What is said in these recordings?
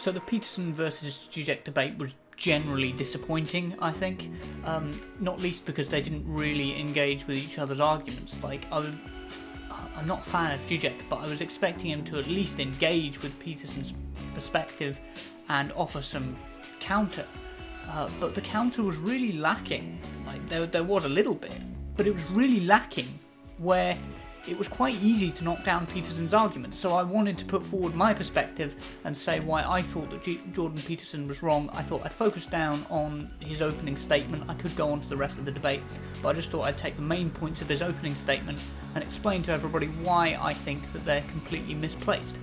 So the Peterson versus Zizek debate was generally disappointing, I think, not least because they didn't really engage with each other's arguments. Like, I'm not a fan of Zizek, but I was expecting him to at least engage with Peterson's perspective and offer some counter. But the counter was really lacking. Like, there was a little bit, but it was really lacking, where it was quite easy to knock down Peterson's arguments. So I wanted to put forward my perspective and say why I thought that Jordan Peterson was wrong. I thought I'd focus down on his opening statement. I could go on to the rest of the debate, but I just thought I'd take the main points of his opening statement and explain to everybody why I think that they're completely misplaced.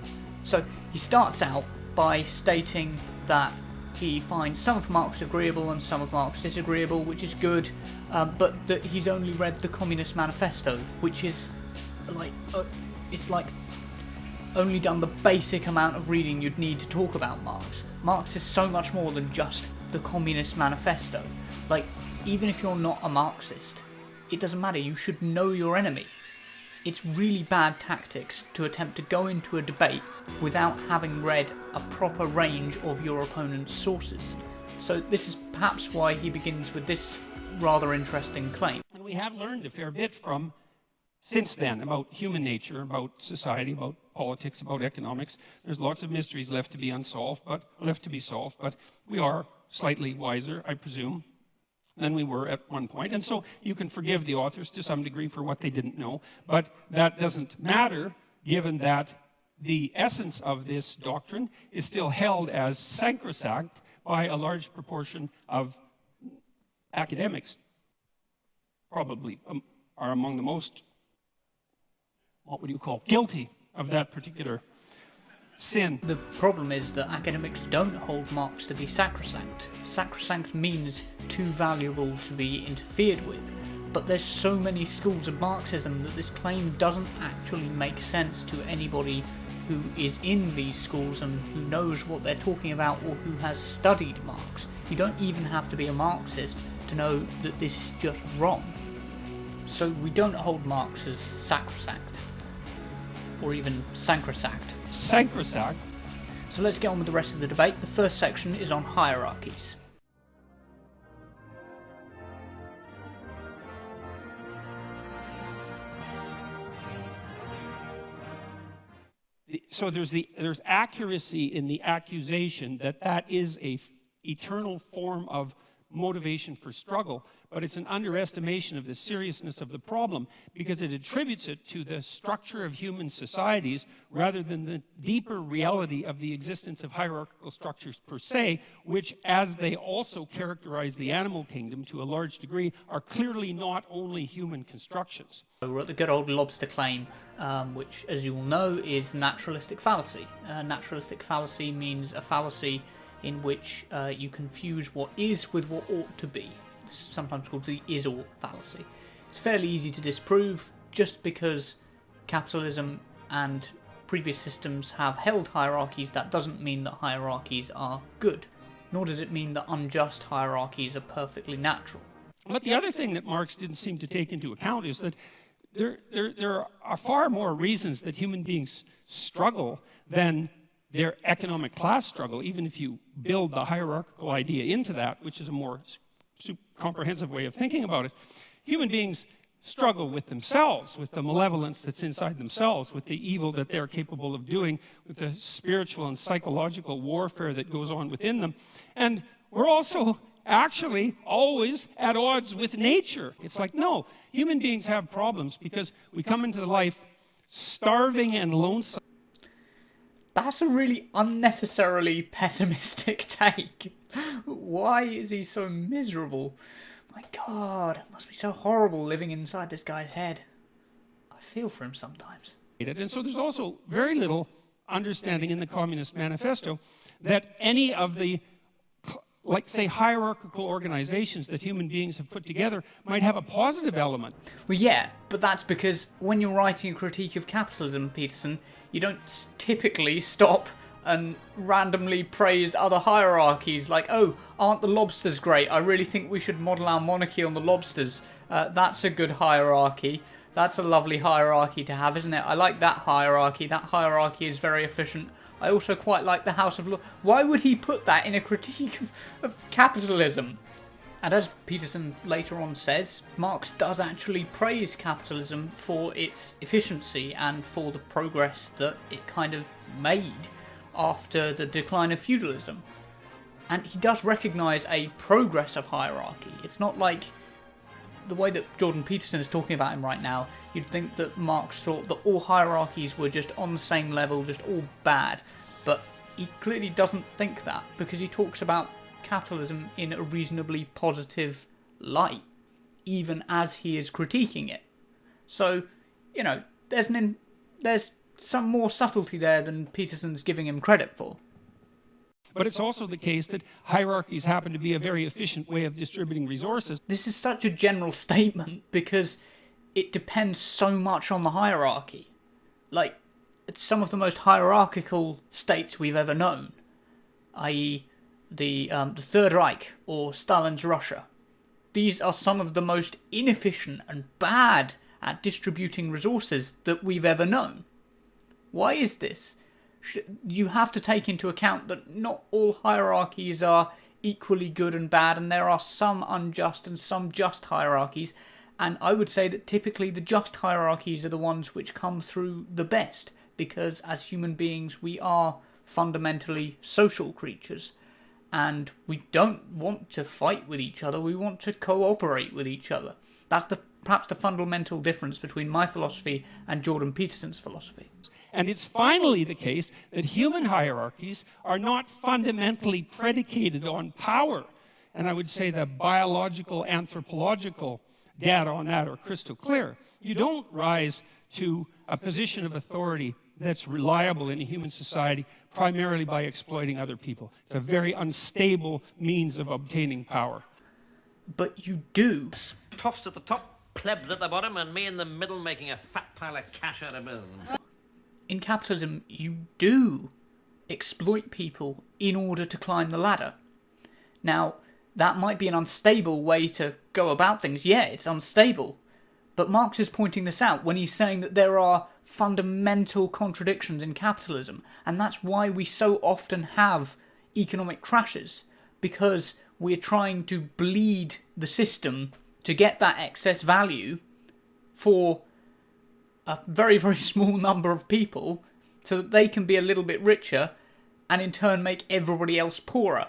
So he starts out by stating that he finds some of Marx agreeable and some of Marx disagreeable, which is good, but that he's only read the Communist Manifesto, which is it's like only done the basic amount of reading you'd need to talk about Marx. Marx is so much more than just the Communist Manifesto. Like, even if you're not a Marxist, it doesn't matter, you should know your enemy. It's really bad tactics to attempt to go into a debate without having read a proper range of your opponent's sources. So this is perhaps why he begins with this rather interesting claim. And we have learned a fair bit from since then about human nature, about society, about politics, about economics. There's lots of mysteries left to be solved, but we are slightly wiser, I presume, than we were at one point. And so you can forgive the authors to some degree for what they didn't know, but that doesn't matter, given that the essence of this doctrine is still held as sacrosanct by a large proportion of academics. Probably are among the most, what would you call, guilty of that particular sin. The problem is that academics don't hold Marx to be sacrosanct. Sacrosanct means too valuable to be interfered with. But there's so many schools of Marxism that this claim doesn't actually make sense to anybody who is in these schools and who knows what they're talking about or who has studied Marx. You don't even have to be a Marxist to know that this is just wrong. So we don't hold Marx as sacrosanct, or even sacrosanct. Sacrosanct. So let's get on with the rest of the debate. The first section is on hierarchies. So there's accuracy in the accusation that that is a eternal form of motivation for struggle, but it's an underestimation of the seriousness of the problem because it attributes it to the structure of human societies rather than the deeper reality of the existence of hierarchical structures per se, which, as they also characterize the animal kingdom to a large degree, are clearly not only human constructions. We're at the good old Lobster claim, which, as you all know, is naturalistic fallacy. Naturalistic fallacy means a fallacy in which you confuse what is with what ought to be. It's sometimes called the is-ought fallacy. It's fairly easy to disprove. Just because capitalism and previous systems have held hierarchies, that doesn't mean that hierarchies are good, nor does it mean that unjust hierarchies are perfectly natural. But the other thing that Marx didn't seem to take into account is that there are far more reasons that human beings struggle than their economic class struggle, even if you build the hierarchical idea into that, which is a more comprehensive way of thinking about it. Human beings struggle with themselves, with the malevolence that's inside themselves, with the evil that they're capable of doing, with the spiritual and psychological warfare that goes on within them. And we're also actually always at odds with nature. It's like, no, human beings have problems because we come into life starving and lonesome. That's a really unnecessarily pessimistic take. Why is he so miserable? My God, it must be so horrible living inside this guy's head. I feel for him sometimes. And so there's also very little understanding in the Communist Manifesto that any of the, like, say, hierarchical organizations that human beings have put together might have a positive element. Well, yeah, but that's because when you're writing a critique of capitalism, Peterson, you don't typically stop and randomly praise other hierarchies like, oh, aren't the lobsters great? I really think we should model our monarchy on the lobsters. That's a good hierarchy. That's a lovely hierarchy to have, isn't it? I like that hierarchy. That hierarchy is very efficient. I also quite like the House of Lords. Why would he put that in a critique of capitalism? And as Peterson later on says, Marx does actually praise capitalism for its efficiency and for the progress that it kind of made after the decline of feudalism. And he does recognise a progress of hierarchy. It's not like the way that Jordan Peterson is talking about him right now. You'd think that Marx thought that all hierarchies were just on the same level, just all bad. But he clearly doesn't think that, because he talks about capitalism in a reasonably positive light, even as he is critiquing it. So, you know, there's some more subtlety there than Peterson's giving him credit for. But it's also the case that hierarchies happen to be a very efficient way of distributing resources. This is such a general statement because it depends so much on the hierarchy. Like, it's some of the most hierarchical states we've ever known, i.e. the Third Reich or Stalin's Russia. These are some of the most inefficient and bad at distributing resources that we've ever known. Why is this? You have to take into account that not all hierarchies are equally good and bad, and there are some unjust and some just hierarchies, and I would say that typically the just hierarchies are the ones which come through the best, because as human beings we are fundamentally social creatures, and we don't want to fight with each other, we want to cooperate with each other. That's perhaps the fundamental difference between my philosophy and Jordan Peterson's philosophy. And it's finally the case that human hierarchies are not fundamentally predicated on power. And I would say the biological, anthropological data on that are crystal clear. You don't rise to a position of authority that's reliable in a human society primarily by exploiting other people. It's a very unstable means of obtaining power. But you do. Toffs at the top, plebs at the bottom, and me in the middle making a fat pile of cash out of both. In capitalism, you do exploit people in order to climb the ladder. Now, that might be an unstable way to go about things. Yeah, it's unstable. But Marx is pointing this out when he's saying that there are fundamental contradictions in capitalism, and that's why we so often have economic crashes, because we're trying to bleed the system to get that excess value for a very, very small number of people so that they can be a little bit richer and in turn make everybody else poorer.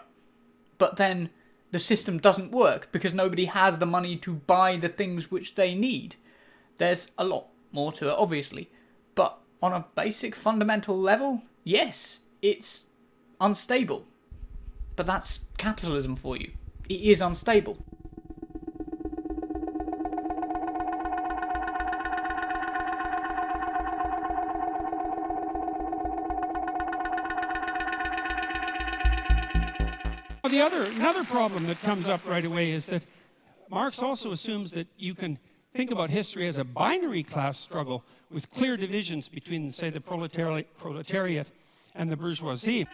But then the system doesn't work because nobody has the money to buy the things which they need. There's a lot more to it, obviously. But on a basic fundamental level, yes, it's unstable. But that's capitalism for you. It is unstable. Another problem that comes up right away is that Marx also assumes that you can think about history as a binary class struggle with clear divisions between, say, the proletariat and the bourgeoisie.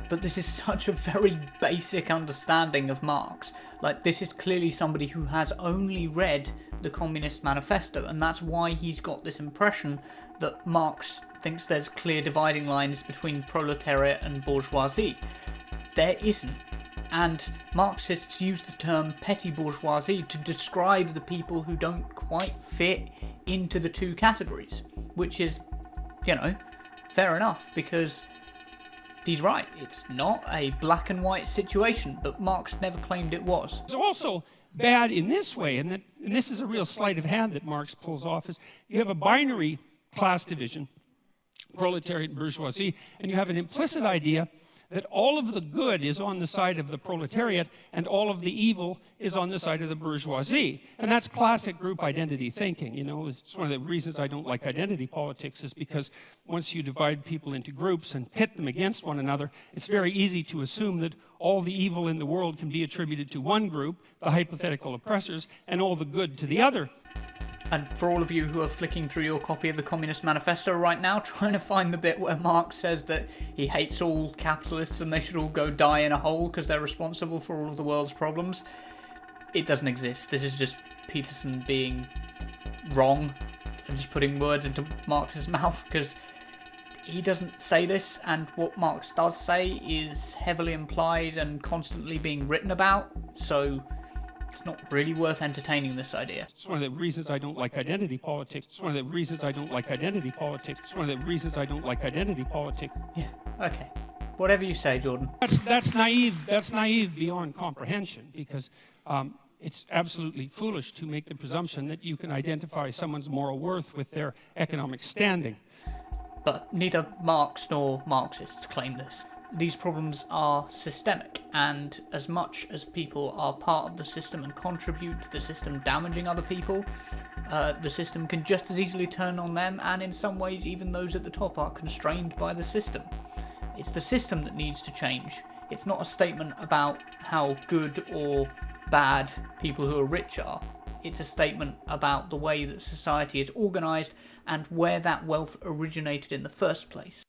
But this is such a very basic understanding of Marx. Like, this is clearly somebody who has only read the Communist Manifesto, and that's why he's got this impression that Marx thinks there's clear dividing lines between proletariat and bourgeoisie. There isn't. And Marxists use the term petty bourgeoisie to describe the people who don't quite fit into the two categories, which is, you know, fair enough, because he's right. It's not a black and white situation, but Marx never claimed it was. It's also bad in this way, and this is a real sleight of hand that Marx pulls off, is you have a binary class division, proletariat and bourgeoisie, and you have an implicit idea that all of the good is on the side of the proletariat and all of the evil is on the side of the bourgeoisie. And that's classic group identity thinking. You know, it's one of the reasons I don't like identity politics, is because once you divide people into groups and pit them against one another, it's very easy to assume that all the evil in the world can be attributed to one group, the hypothetical oppressors, and all the good to the other. And for all of you who are flicking through your copy of the Communist Manifesto right now, trying to find the bit where Marx says that he hates all capitalists and they should all go die in a hole because they're responsible for all of the world's problems, it doesn't exist. This is just Peterson being wrong. I'm just putting words into Marx's mouth, because he doesn't say this, and what Marx does say is heavily implied and constantly being written about, so it's not really worth entertaining this idea. It's one of the reasons I don't like identity politics. It's one of the reasons I don't like identity politics. It's one of the reasons I don't like identity politics. Yeah, okay. Whatever you say, Jordan. That's naive. That's naive beyond comprehension, because it's absolutely foolish to make the presumption that you can identify someone's moral worth with their economic standing. But neither Marx nor Marxists claim this. These problems are systemic, and as much as people are part of the system and contribute to the system damaging other people, the system can just as easily turn on them, and in some ways even those at the top are constrained by the system. It's the system that needs to change. It's not a statement about how good or bad people who are rich are. It's a statement about the way that society is organised and where that wealth originated in the first place.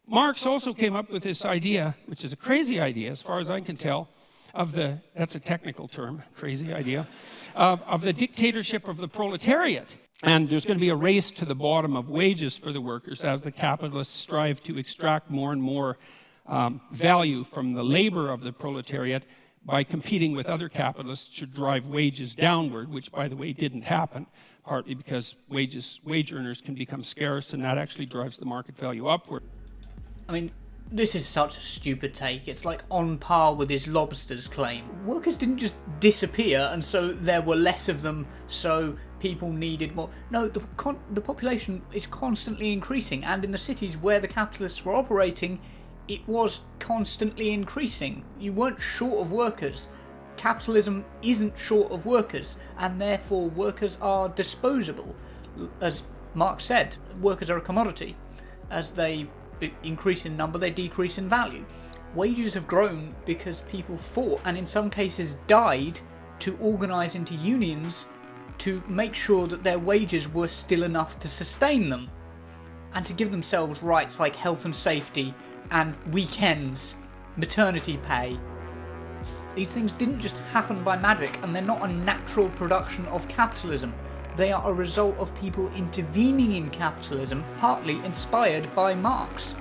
Marx also came up with this idea, which is a crazy idea as far as I can tell, that's a technical term, crazy idea, of the dictatorship of the proletariat. And there's going to be a race to the bottom of wages for the workers as the capitalists strive to extract more and more value from the labor of the proletariat by competing with other capitalists to drive wages downward, which, by the way, didn't happen, partly because wage earners can become scarce, and that actually drives the market value upward. I mean, this is such a stupid take. It's like on par with his Lobster's claim. Workers didn't just disappear, and so there were less of them, so people needed more. No, the population is constantly increasing, and in the cities where the capitalists were operating, it was constantly increasing. You weren't short of workers. Capitalism isn't short of workers, and therefore workers are disposable. As Marx said, workers are a commodity. As they increase in number, they decrease in value. Wages have grown because people fought, and in some cases died, to organise into unions to make sure that their wages were still enough to sustain them, and to give themselves rights like health and safety and weekends, maternity pay. These things didn't just happen by magic, and they're not a natural production of capitalism. They are a result of people intervening in capitalism, partly inspired by Marx.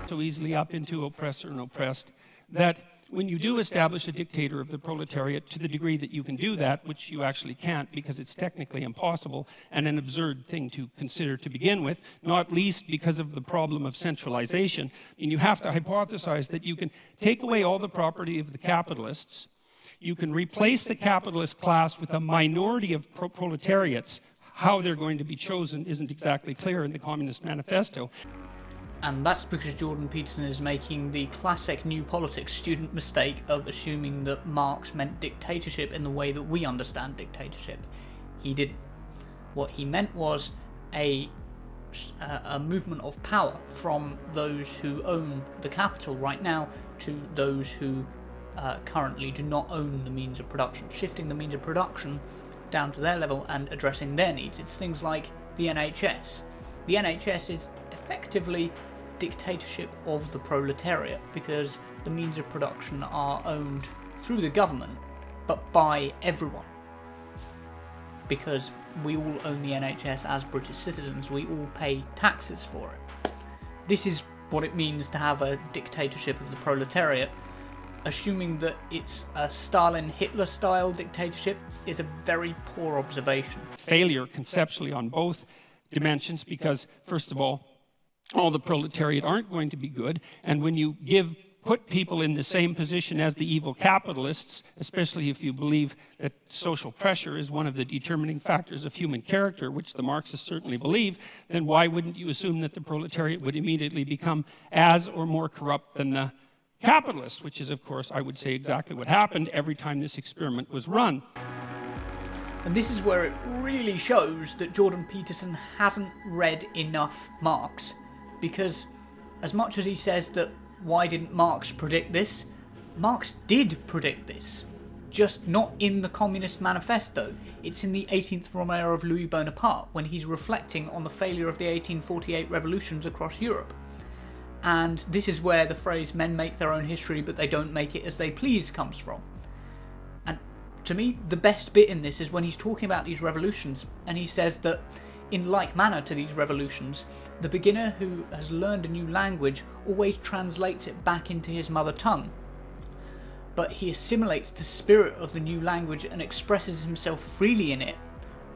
So easily up into oppressor and oppressed, that when you do establish a dictator of the proletariat, to the degree that you can do that, which you actually can't because it's technically impossible and an absurd thing to consider to begin with, not least because of the problem of centralization, and you have to hypothesize that you can take away all the property of the capitalists, you can replace the capitalist class with a minority of proletariats. How they're going to be chosen isn't exactly clear in the Communist Manifesto. And that's because Jordan Peterson is making the classic new politics student mistake of assuming that Marx meant dictatorship in the way that we understand dictatorship. He didn't. What he meant was a movement of power from those who own the capital right now to those who currently do not own the means of production, shifting the means of production down to their level and addressing their needs. It's things like the NHS. The NHS is effectively dictatorship of the proletariat because the means of production are owned through the government, but by everyone. Because we all own the NHS as British citizens, we all pay taxes for it. This is what it means to have a dictatorship of the proletariat. Assuming that it's a Stalin-Hitler-style dictatorship is a very poor observation. Failure conceptually on both dimensions because, first of all the proletariat aren't going to be good, and when you put people in the same position as the evil capitalists, especially if you believe that social pressure is one of the determining factors of human character, which the Marxists certainly believe, then why wouldn't you assume that the proletariat would immediately become as or more corrupt than the capitalists, which is, of course, I would say exactly what happened every time this experiment was run. And this is where it really shows that Jordan Peterson hasn't read enough Marx, because as much as he says that why didn't Marx predict this, Marx did predict this, just not in the Communist Manifesto. It's in the 18th Brumaire of Louis Bonaparte, when he's reflecting on the failure of the 1848 revolutions across Europe. And this is where the phrase "men make their own history but they don't make it as they please" comes from. And to me, the best bit in this is when he's talking about these revolutions, and he says that in like manner to these revolutions, the beginner who has learned a new language always translates it back into his mother tongue, but he assimilates the spirit of the new language and expresses himself freely in it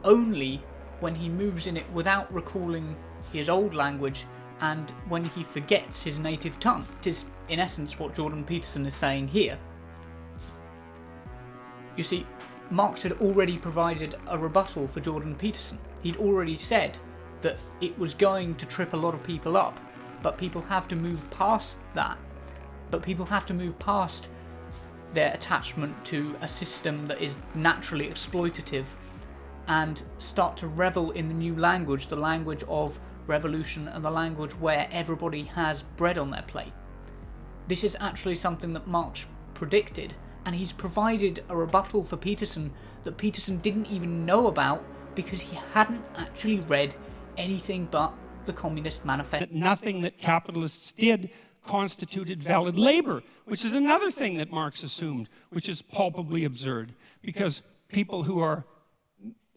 only when he moves in it without recalling his old language and when he forgets his native tongue. It is in essence what Jordan Peterson is saying here. You see, Marx had already provided a rebuttal for Jordan Peterson. He'd already said that it was going to trip a lot of people up, but people have to move past that. But people have to move past their attachment to a system that is naturally exploitative and start to revel in the new language, the language of revolution and the language where everybody has bread on their plate. This is actually something that Marx predicted, and he's provided a rebuttal for Peterson that Peterson didn't even know about because he hadn't actually read anything but the Communist Manifesto. That nothing that capitalists did constituted valid labor, which is another thing that Marx assumed, which is palpably absurd, because people who are,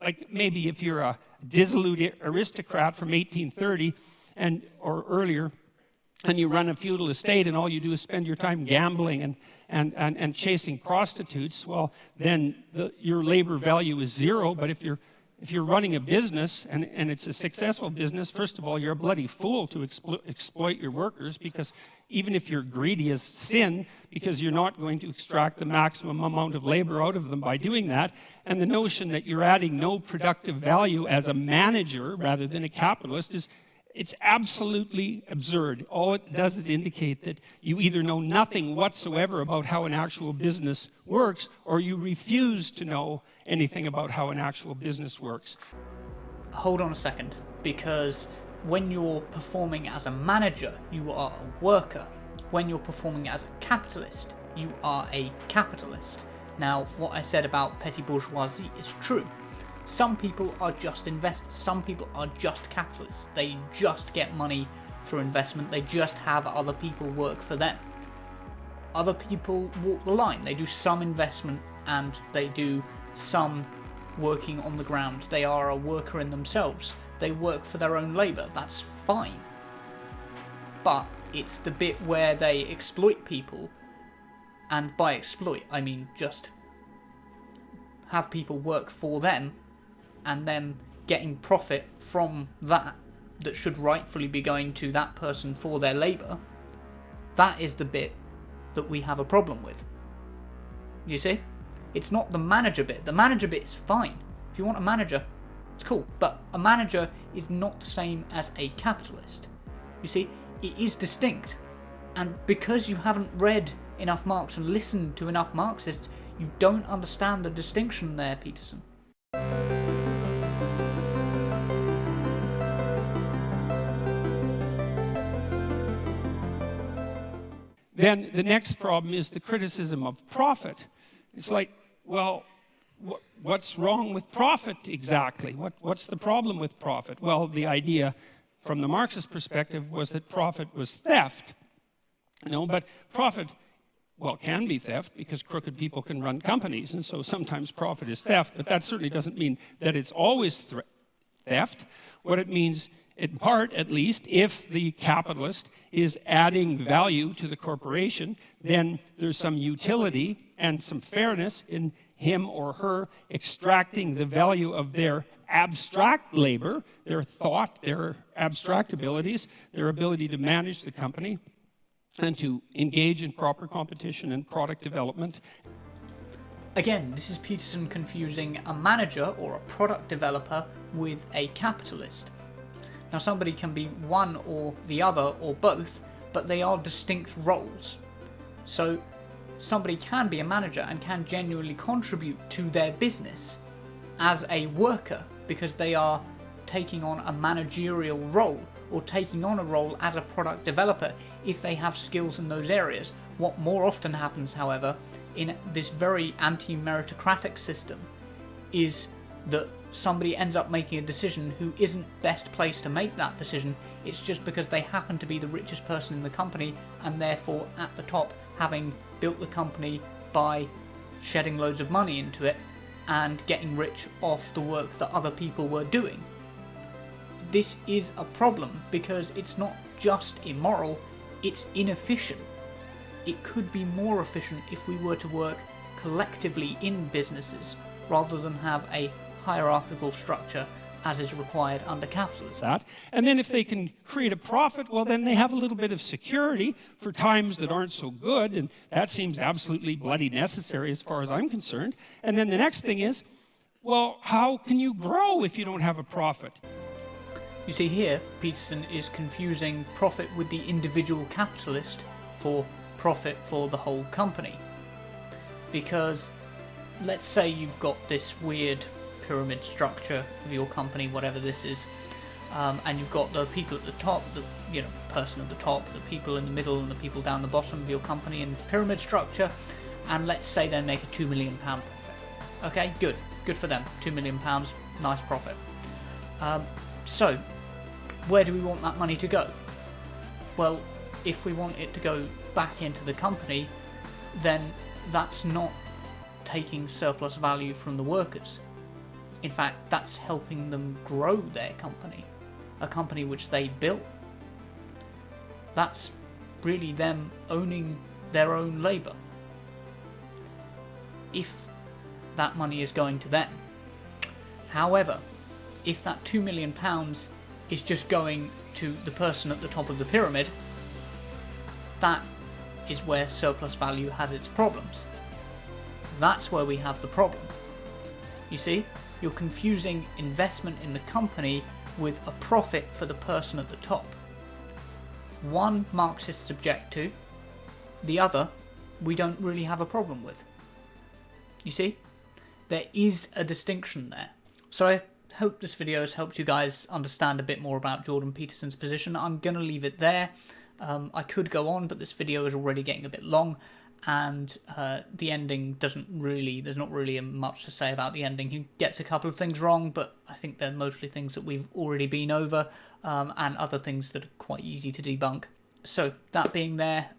like maybe if you're a dissolute aristocrat from 1830 or earlier, and you run a feudal estate and all you do is spend your time gambling and chasing prostitutes, well, then your labor value is zero. But if you're running a business and it's a successful business, first of all, you're a bloody fool to exploit your workers, because even if you're greedy as sin, because you're not going to extract the maximum amount of labor out of them by doing that. And the notion that you're adding no productive value as a manager rather than a capitalist it's absolutely absurd. All it does is indicate that you either know nothing whatsoever about how an actual business works, or you refuse to know anything about how an actual business works. Hold on a second, because when you're performing as a manager, you are a worker. When you're performing as a capitalist, you are a capitalist. Now, what I said about petty bourgeoisie is true. Some people are just investors, some people are just capitalists. They just get money through investment, they just have other people work for them. Other people walk the line, they do some investment and they do some working on the ground. They are a worker in themselves, they work for their own labour, that's fine. But it's the bit where they exploit people, and by exploit I mean just have people work for them and them getting profit from that should rightfully be going to that person for their labour. That is the bit that we have a problem with. You see? It's not the manager bit. The manager bit is fine. If you want a manager, it's cool. But a manager is not the same as a capitalist. You see? It is distinct. And because you haven't read enough Marx and listened to enough Marxists, you don't understand the distinction there, Peterson. Then the next problem is the criticism of profit. It's like, well, what's wrong with profit exactly? What's the problem with profit? Well, the idea from the Marxist perspective was that profit was theft. But profit, well, can be theft because crooked people can run companies, and so sometimes profit is theft, but that certainly doesn't mean that it's always theft. What it means, in part at least, if the capitalist is adding value to the corporation, then there's some utility and some fairness in him or her extracting the value of their abstract labor, their thought, their abstract abilities, their ability to manage the company, and to engage in proper competition and product development. Again, this is Peterson confusing a manager or a product developer with a capitalist. Now, somebody can be one or the other or both, but they are distinct roles. So somebody can be a manager and can genuinely contribute to their business as a worker because they are taking on a managerial role or taking on a role as a product developer if they have skills in those areas. What more often happens, however, in this very anti-meritocratic system is that somebody ends up making a decision who isn't best placed to make that decision It's just because they happen to be the richest person in the company and therefore at the top, having built the company by shedding loads of money into it and getting rich off the work that other people were doing. This is a problem because it's not just immoral, it's inefficient. It could be more efficient if we were to work collectively in businesses rather than have a hierarchical structure as is required under capitalism. And then if they can create a profit, well, then they have a little bit of security for times that aren't so good, and that seems absolutely bloody necessary as far as I'm concerned. And then the next thing is, well, how can you grow if you don't have a profit? You see here, Peterson is confusing profit with the individual capitalist for profit for the whole company. Because let's say you've got this weird pyramid structure of your company, whatever this is, and you've got the people at the top, the person at the top, the people in the middle, and the people down the bottom of your company in this pyramid structure, and let's say they make a £2 million profit. Okay, good for them. £2 million, nice profit. So, where do we want that money to go? Well, if we want it to go back into the company, then that's not taking surplus value from the workers. In fact, that's helping them grow their company, a company which they built. That's really them owning their own labour. If that money is going to them. However, if that £2 million is just going to the person at the top of the pyramid, that is where surplus value has its problems. That's where we have the problem. You see, you're confusing investment in the company with a profit for the person at the top. One Marxists object to, the other we don't really have a problem with. You see, there is a distinction there. So I hope this video has helped you guys understand a bit more about Jordan Peterson's position. I'm going to leave it there. I could go on, but this video is already getting a bit long, and the ending there's not really much to say about the ending. He gets a couple of things wrong, but I think they're mostly things that we've already been over, and other things that are quite easy to debunk. So that being there,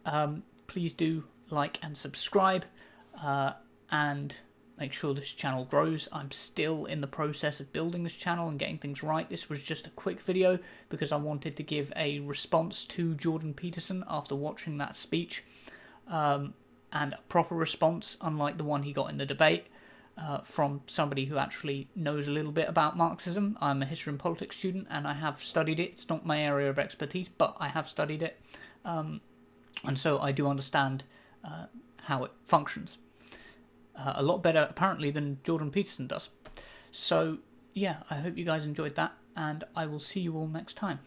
please do like and subscribe, and make sure this channel grows. I'm still in the process of building this channel and getting things right. This was just a quick video because I wanted to give a response to Jordan Peterson after watching that speech, and a proper response, unlike the one he got in the debate, from somebody who actually knows a little bit about Marxism. I'm a history and politics student and I have studied it. It's not my area of expertise, but I have studied it, and so I do understand how it functions. A lot better, apparently, than Jordan Peterson does. So, yeah, I hope you guys enjoyed that, and I will see you all next time.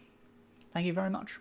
Thank you very much.